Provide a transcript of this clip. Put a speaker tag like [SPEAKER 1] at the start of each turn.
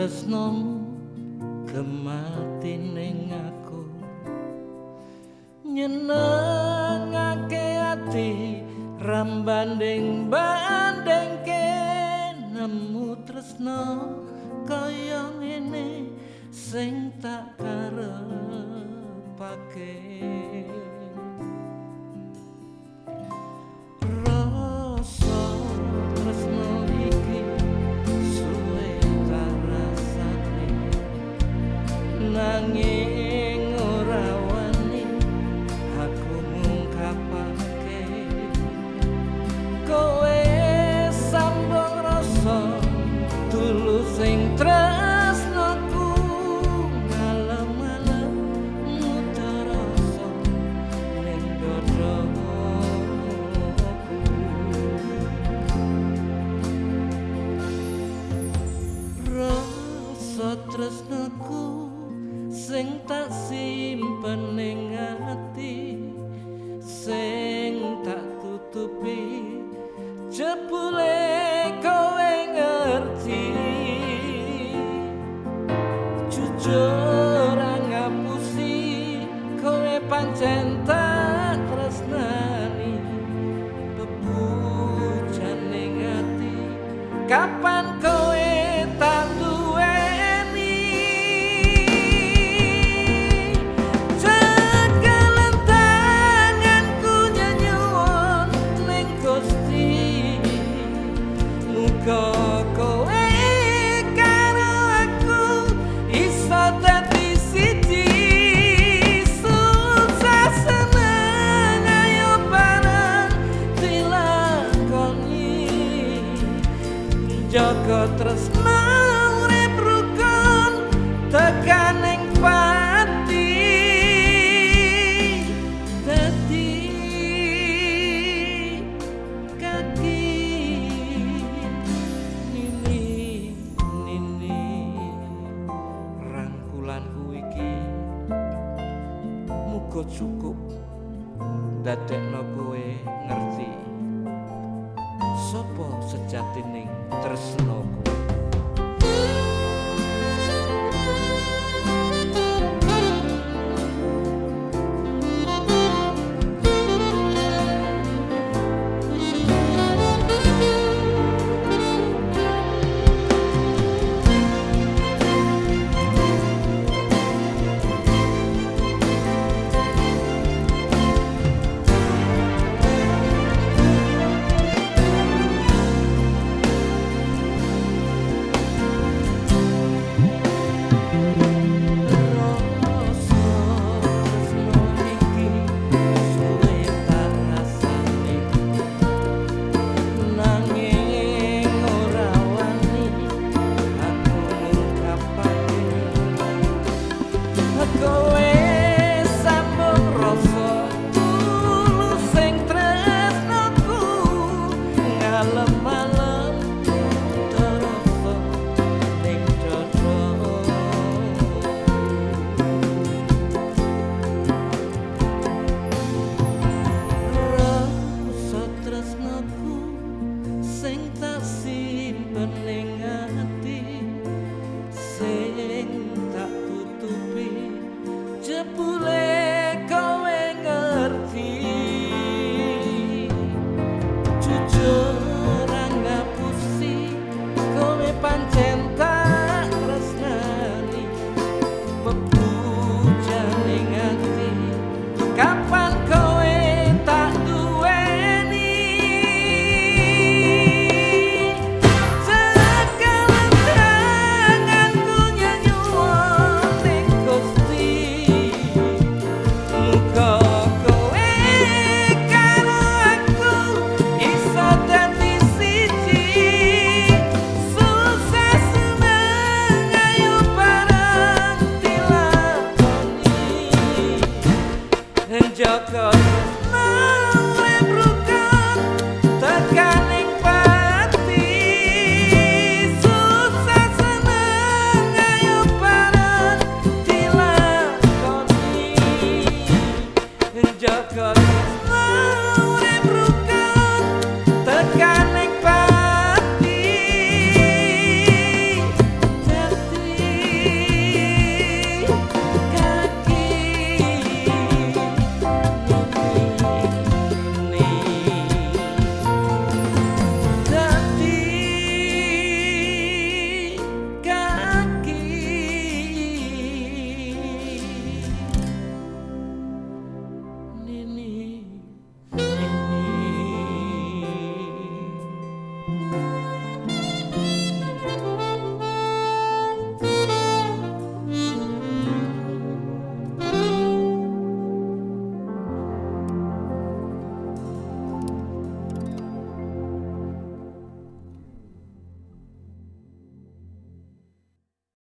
[SPEAKER 1] tresnomu gemati ning aku nyenengake ati rambanding-bandingke nemu tresno kaya ngene sing tak karepake rasa tresno iki suwe tak rasane nanging ora wani aku ngungkapake kowe sambung rasa tulus sing tresnoku malam-malam muter rasa ning dadaku rasa tresnoku sing tak simpen ning ati sing tak tutupi jebule kowe ngerti jujur ngapusi kowe pancen tak tresnani bebujan ning ati kapan kowe tak duweni jagalan tanganku nyanyuwun ning Gusti muga kowe karo aku iso dadi siji sukses seneng ayo bareng dilakoni jaga tresno urip rukun tekan ing pati dadi kaki nini rangkulanku iki muga cukup dadekno kowe ngerti sapa sejatining tresnoku.